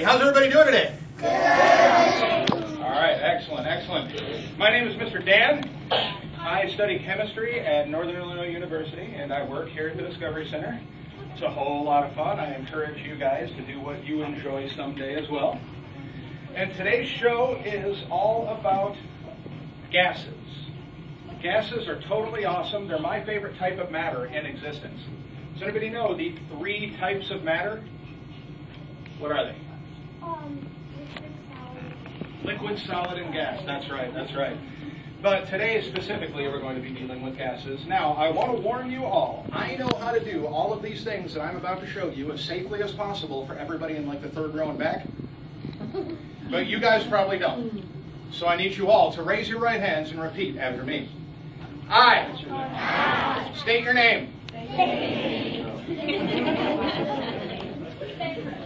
everybody. How's everybody doing today? Good. All right, excellent, excellent. My name is Mr. Dan. I study chemistry at Northern Illinois University, and I work here at the Discovery Center. It's a whole lot of fun. I encourage you guys to do what you enjoy someday as well. And today's show is all about gases. Gases are totally awesome. They're my favorite type of matter in existence. Does anybody know the 3 types of matter? What are they? Liquid, solid, and gas. That's right, that's right. But today specifically we're going to be dealing with gases. Now, I want to warn you all, I know how to do all of these things that I'm about to show you as safely as possible for everybody in like the 3rd row and back. But you guys probably don't. So I need you all to raise your right hands and repeat after me. I. State your name.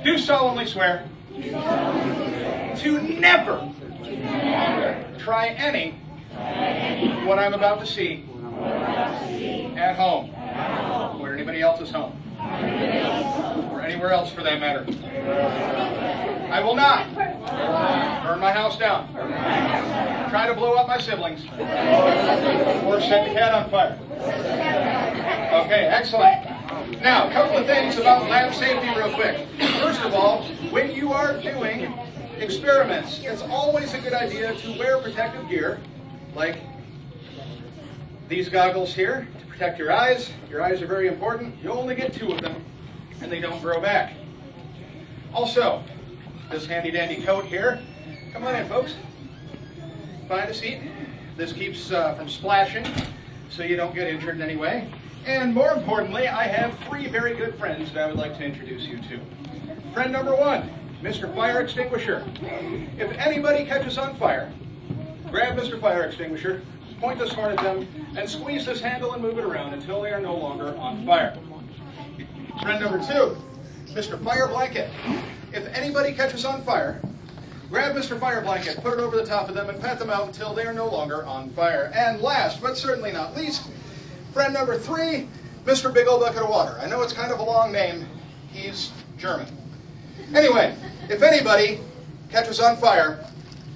Do solemnly swear to never try any what I'm about to see at home or at anybody else's home or anywhere else for that matter. I will not burn my house down, try to blow up my siblings, or set the cat on fire. Okay, excellent. Now, a couple of things about lab safety real quick. First of all, when you are doing experiments, it's always a good idea to wear protective gear, like these goggles here, to protect your eyes. Your eyes are very important. You only get 2 of them, and they don't grow back. Also, this handy-dandy coat here. Come on in, folks. Find a seat. This keeps from splashing, so you don't get injured in any way. And more importantly, I have 3 very good friends that I would like to introduce you to. Friend number 1, Mr. Fire Extinguisher. If anybody catches on fire, grab Mr. Fire Extinguisher, point this horn at them, and squeeze this handle and move it around until they are no longer on fire. Friend number 2, Mr. Fire Blanket. If anybody catches on fire, grab Mr. Fire Blanket, put it over the top of them, and pat them out until they are no longer on fire. And last, but certainly not least, friend number 3, Mr. Big Ol' Bucket of Water. I know it's kind of a long name. He's German. Anyway, if anybody catches on fire,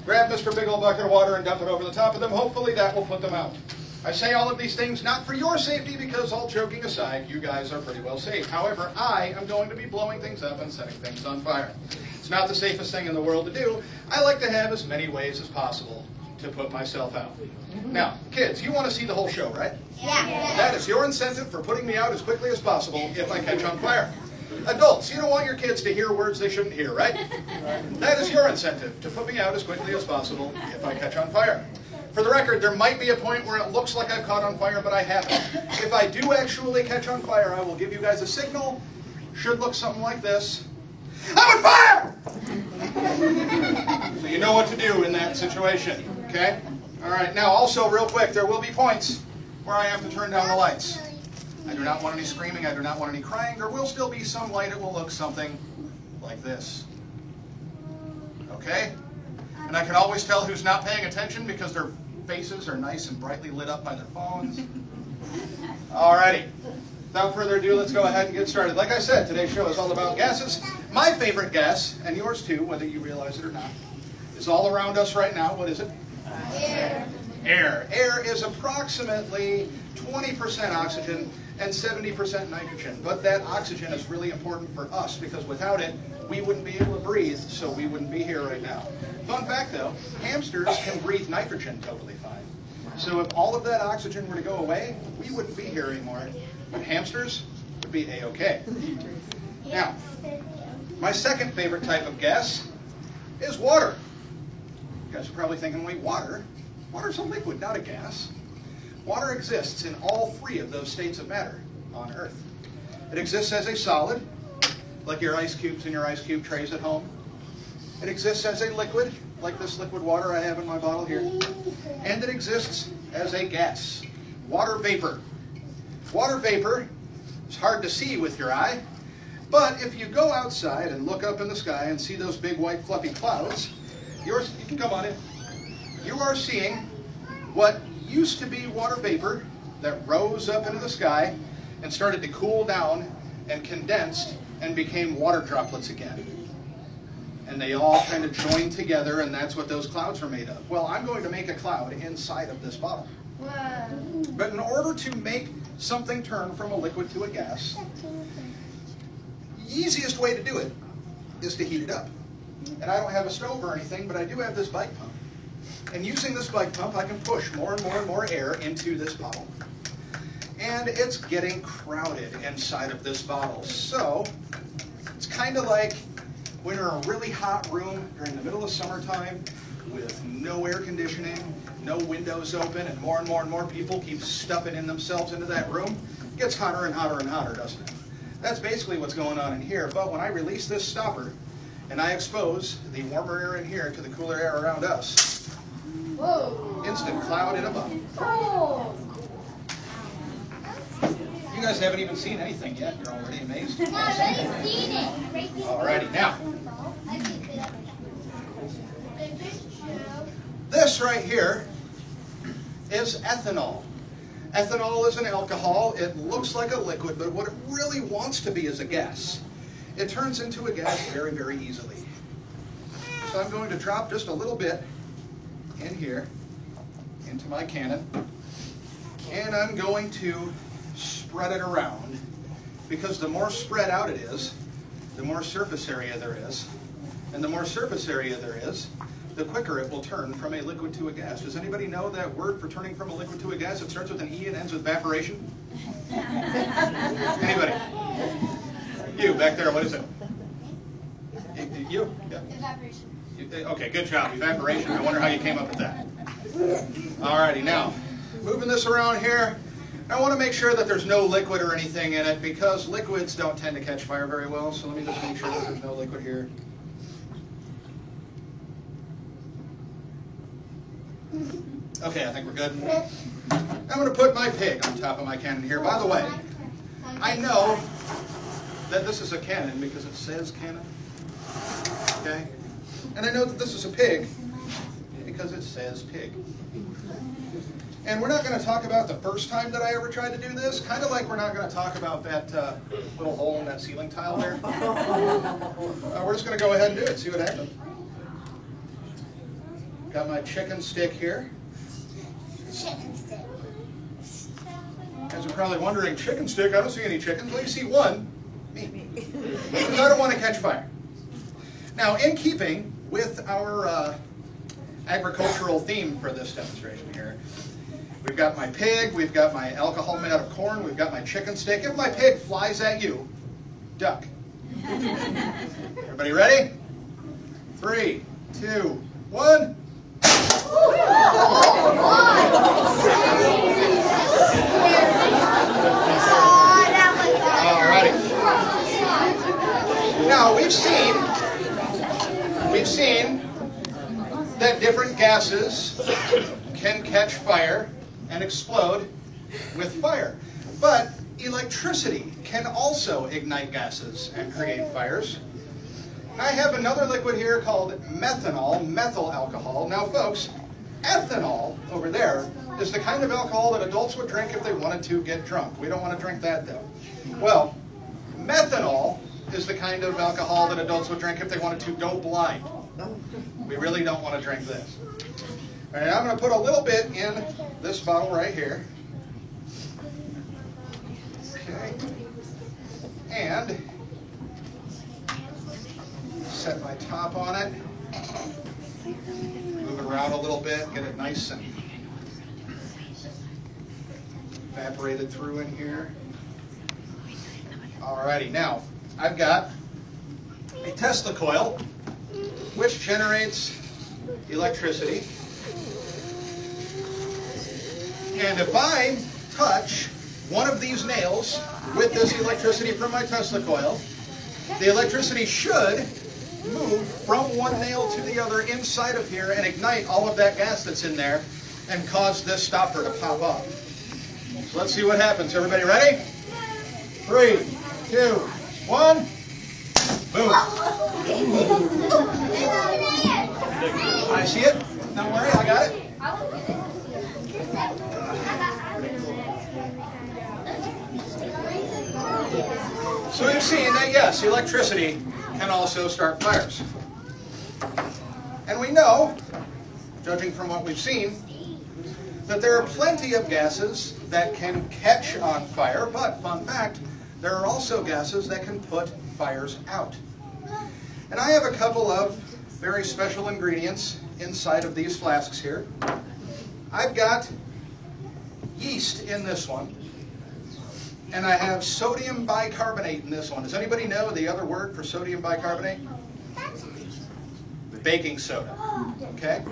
grab Mr. Big Ol' Bucket of Water and dump it over the top of them. Hopefully that will put them out. I say all of these things not for your safety, because all joking aside, you guys are pretty well safe. However, I am going to be blowing things up and setting things on fire. It's not the safest thing in the world to do. I like to have as many ways as possible to put myself out. Now, kids, you want to see the whole show, right? Yeah. That is your incentive for putting me out as quickly as possible if I catch on fire. Adults, you don't want your kids to hear words they shouldn't hear, right? That is your incentive, to put me out as quickly as possible if I catch on fire. For the record, there might be a point where it looks like I've caught on fire, but I haven't. If I do actually catch on fire, I will give you guys a signal. Should look something like this. I'm on fire! So you know what to do in that situation, okay? All right, now also real quick, there will be points where I have to turn down the lights. I do not want any screaming, I do not want any crying. There will still be some light. It will look something like this. Okay? And I can always tell who's not paying attention because their faces are nice and brightly lit up by their phones. Alrighty. Without further ado, let's go ahead and get started. Like I said, today's show is all about gases. My favorite gas, and yours too, whether you realize it or not, is all around us right now. What is it? Air. Air. Air is approximately 20% oxygen and 70% nitrogen. But that oxygen is really important for us because without it, we wouldn't be able to breathe, so we wouldn't be here right now. Fun fact though, hamsters can breathe nitrogen totally fine. So if all of that oxygen were to go away, we wouldn't be here anymore. But hamsters would be A-okay. Now, my second favorite type of gas is water. You guys are probably thinking, wait, water? Water's a liquid, not a gas. Water exists in all 3 of those states of matter on Earth. It exists as a solid, like your ice cubes in your ice cube trays at home. It exists as a liquid, like this liquid water I have in my bottle here. And it exists as a gas, water vapor. Water vapor is hard to see with your eye, but if you go outside and look up in the sky and see those big white fluffy clouds, you can come on in. You are seeing what used to be water vapor that rose up into the sky and started to cool down and condensed and became water droplets again. and they all kind of join together, and that's what those clouds are made of. Well, I'm going to make a cloud inside of this bottle. Whoa. But in order to make something turn from a liquid to a gas, the easiest way to do it is to heat it up. And I don't have a stove or anything, but I do have this bike pump. And using this bike pump, I can push more and more and more air into this bottle. And it's getting crowded inside of this bottle. So it's kind of like when you're in a really hot room during the middle of summertime with no air conditioning, no windows open, and more people keep stuffing in themselves into that room. It gets hotter and hotter and hotter, doesn't it? That's basically what's going on in here. But when I release this stopper and I expose the warmer air in here to the cooler air around us, Whoa. instant cloud in a bottle. Oh. You guys haven't even seen anything yet. You're already amazed. No, I've already seen it. Alrighty, now, this right here is ethanol. Ethanol is an alcohol. It looks like a liquid, but what it really wants to be is a gas. It turns into a gas very, very easily. So I'm going to drop just a little bit in here into my cannon, and I'm going to spread it around, because the more spread out it is, the more surface area there is, and the more surface area there is, the quicker it will turn from a liquid to a gas. Does anybody know that word for turning from a liquid to a gas? It starts with an E and ends with evaporation. Anybody? You back there, what is it? You? Yeah. Evaporation. Okay, good job. Evaporation. I wonder how you came up with that. Alrighty, now, moving this around here, I want to make sure that there's no liquid or anything in it, because liquids don't tend to catch fire very well, so let me just make sure that there's no liquid here. Okay, I think we're good. I'm going to put my pig on top of my cannon here. By the way, I know that this is a cannon because it says cannon. Okay? And I know that this is a pig because it says pig. And we're not going to talk about the first time that I ever tried to do this, kind of like we're not going to talk about that little hole in that ceiling tile there. We're just going to go ahead and do it, see what happens. Got my chicken stick here. Chicken stick. As you're probably wondering, chicken stick, I don't see any chickens. Well, you see one, me. Because I don't want to catch fire. Now, in keeping with our agricultural theme for this demonstration here, we've got my pig, we've got my alcohol made out of corn, we've got my chicken stick. If my pig flies at you, duck. Everybody ready? 3, 2, 1. Alrighty. Now we've seen that different gases can catch fire and explode with fire. But electricity can also ignite gases and create fires. I have another liquid here called methanol, methyl alcohol. Now folks, ethanol over there is the kind of alcohol that adults would drink if they wanted to get drunk. We don't want to drink that though. Well, methanol is the kind of alcohol that adults would drink if they wanted to go blind. We really don't want to drink this. All right, I'm going to put a little bit in this bottle right here. Okay. And set my top on it. Move it around a little bit, get it nice and evaporated through in here. Alrighty, now I've got a Tesla coil which generates electricity. And if I touch one of these nails with this electricity from my Tesla coil, the electricity should move from one nail to the other inside of here and ignite all of that gas that's in there and cause this stopper to pop off. So let's see what happens. Everybody ready? 3, 2, 1. Boom. I see it. Don't worry, I got it. So you've seen that, yes, electricity can also start fires. we know, judging from what we've seen, that there are plenty of gases that can catch on fire, but fun fact, there are also gases that can put fires out. And I have a couple of very special ingredients inside of these flasks here. I've got yeast in this one, and I have sodium bicarbonate in this one. Does anybody know the other word for sodium bicarbonate? Baking soda. Okay?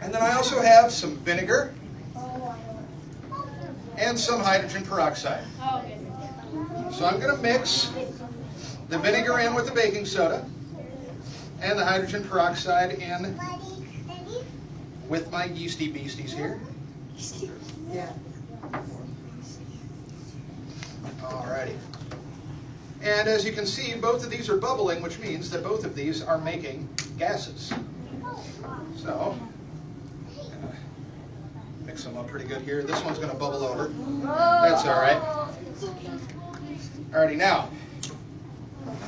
And then I also have some vinegar and some hydrogen peroxide. So I'm going to mix the vinegar in with the baking soda and the hydrogen peroxide in with my yeasty beasties here. Yeah. Alrighty. And as you can see, both of these are bubbling, which means that both of these are making gases. So, mix them up pretty good here. This one's going to bubble over. That's all right. Alrighty, now,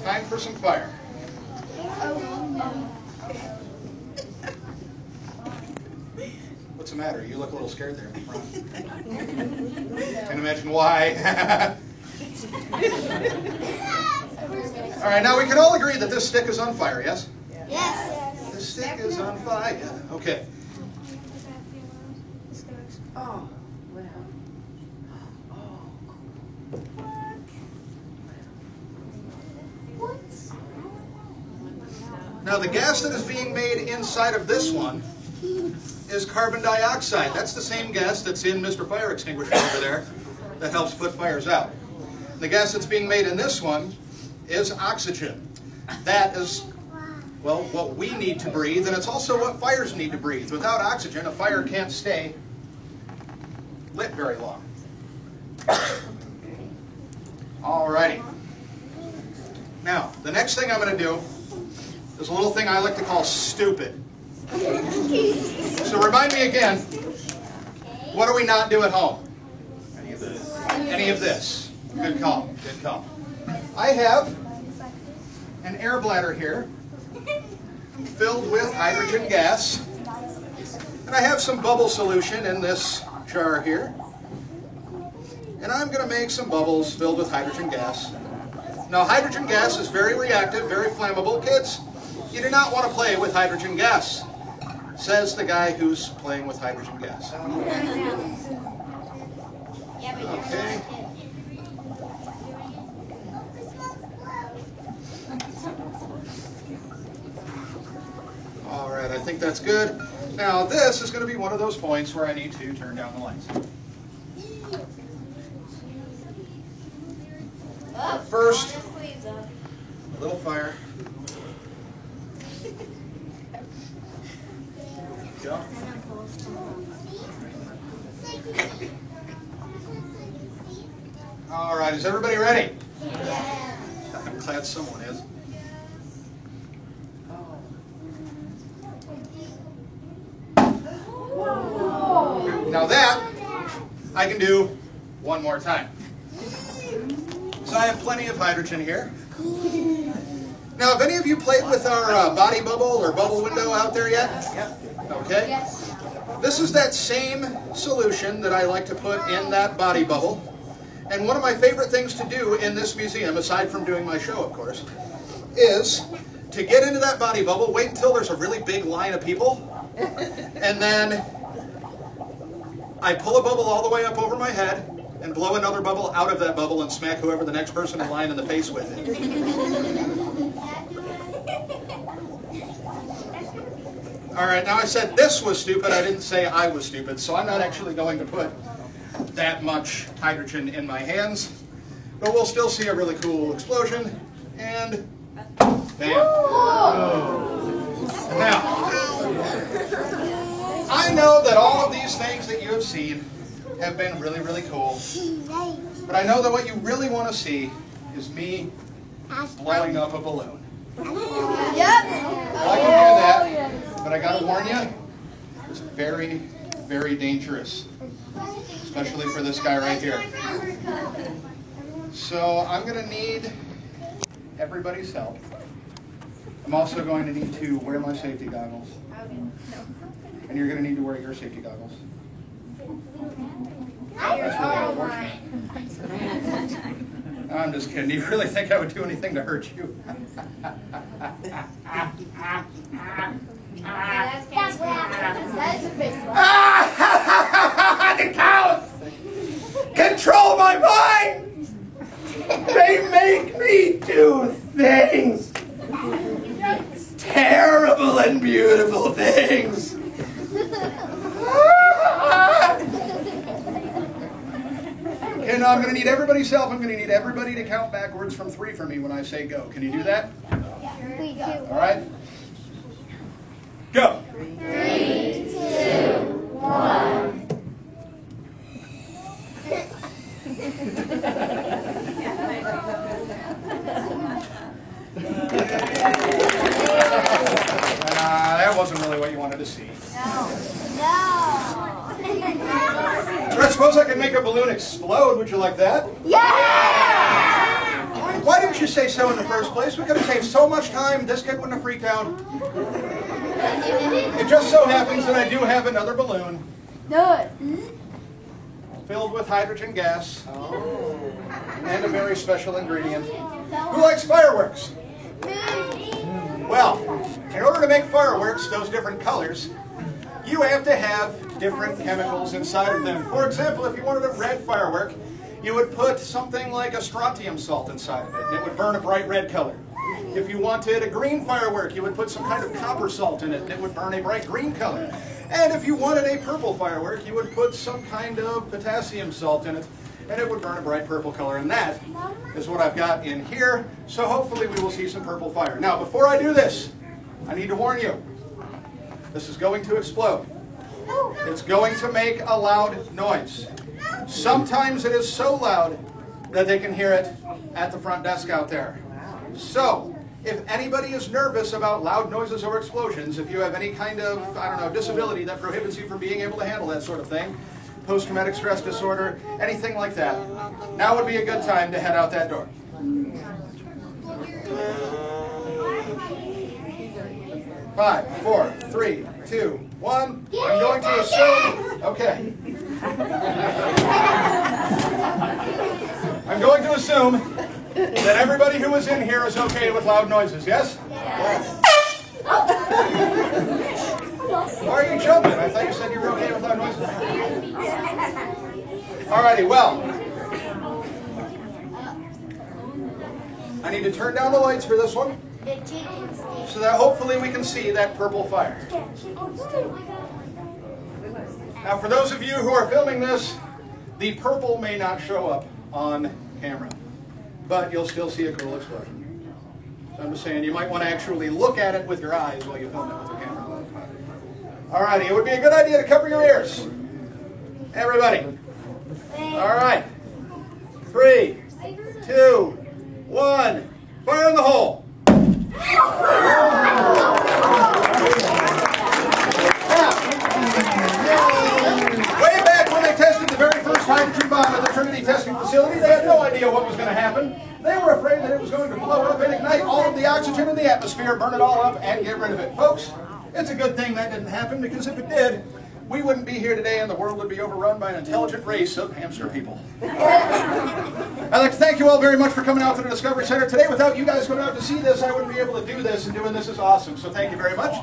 time for some fire. What's the matter? You look a little scared there in the front. Can't imagine why. All right, now we can all agree that this stick is on fire, yes? Yes. The stick is on fire. Okay. Oh, wow. Oh, Now the gas that is being made inside of this one is carbon dioxide. That's the same gas that's in Mr. Fire Extinguisher over there that helps put fires out. The gas that's being made in this one is oxygen. That is, well, what we need to breathe, and it's also what fires need to breathe. Without oxygen, a fire can't stay lit very long. Alrighty. Now, the next thing I'm going to do is a little thing I like to call stupid. So remind me again, what do we not do at home? Any of this. Any of this. Good call. Good call. I have an air bladder here filled with hydrogen gas. And I have some bubble solution in this jar here. And I'm going to make some bubbles filled with hydrogen gas. Now, hydrogen gas is very reactive, very flammable. Kids, you do not want to play with hydrogen gas, says the guy who's playing with hydrogen gas. Okay. All right, I think that's good. Now, this is going to be one of those points where I need to turn down the lights. First, a little fire. Go. All right, is everybody ready? Yeah. I'm glad someone is. Now that I can do one more time. So I have plenty of hydrogen here. Now, have any of you played with our body bubble or bubble window out there yet? Okay. Yes. This is that same solution that I like to put in that body bubble. And one of my favorite things to do in this museum, aside from doing my show, of course, is to get into that body bubble, wait until there's a really big line of people, and then I pull a bubble all the way up over my head and blow another bubble out of that bubble and smack whoever the next person in line in the face with it. All right, now I said this was stupid. I didn't say I was stupid, so I'm not actually going to put that much hydrogen in my hands. But we'll still see a really cool explosion, and bam. Now, I know that all of these things that you have seen have been really, really cool. But I know that what you really want to see is me blowing up a balloon. Yep. Well, I can do that, but I got to warn you, it's very, very dangerous, especially for this guy right here. So I'm going to need everybody's help. I'm also going to need to wear my safety goggles. And you're going to need to wear your safety goggles. That's really unfortunate. I'm just kidding. Do you really think I would do anything to hurt you? That's what happens. That is a big one. The cows control my mind. They make me do things. Terrible and beautiful things. And I'm going to need everybody's help. I'm going to need everybody to count backwards from 3 for me when I say go. Can you do that? All right. Go. 3, 2, 1. That wasn't really what you wanted to see. No. I suppose I could make a balloon explode. Would you like that? Yeah! Why didn't you say so in the first place? We could have saved so much time. This kid wouldn't have freaked out. It just so happens that I do have another balloon Good. filled with hydrogen gas and a very special ingredient. Who likes fireworks? Well, in order to make fireworks, those different colors, you have to have different chemicals inside of them. For example, if you wanted a red firework, you would put something like a strontium salt inside of it, and it would burn a bright red color. If you wanted a green firework, you would put some kind of copper salt in it, and it would burn a bright green color. And if you wanted a purple firework, you would put some kind of potassium salt in it, and it would burn a bright purple color. And that is what I've got in here, so hopefully we will see some purple fire. Now, before I do this, I need to warn you. This is going to explode. It's going to make a loud noise. Sometimes it is so loud that they can hear it at the front desk out there. So, if anybody is nervous about loud noises or explosions, if you have any kind of, I don't know, disability that prohibits you from being able to handle that sort of thing, post-traumatic stress disorder, anything like that, now would be a good time to head out that door. 5, 4, 3, 2, 1. I'm going to assume, okay. I'm going to assume that everybody who is in here is okay with loud noises, yes? Yes. Why are you jumping? I thought you said you were okay with loud noises. Alrighty, well. I need to turn down the lights for this one, so that hopefully we can see that purple fire. Now, for those of you who are filming this, the purple may not show up on camera, but you'll still see a cool explosion. So I'm just saying, you might want to actually look at it with your eyes while you film it with your camera. Alrighty, it would be a good idea to cover your ears. Everybody. Alright. 3, 2, 1. Fire in the hole. Way back when they tested the very first hydrogen bomb at the Trinity testing facility, they had no idea what was going to happen. They were afraid that it was going to blow up and ignite all of the oxygen in the atmosphere, burn it all up, and get rid of it. Folks, it's a good thing that didn't happen, because if it did, we wouldn't be here today and the world would be overrun by an intelligent race of hamster people. I'd like to thank you all very much for coming out to the Discovery Center today. Without you guys coming out to see this, I wouldn't be able to do this, and doing this is awesome. So thank you very much.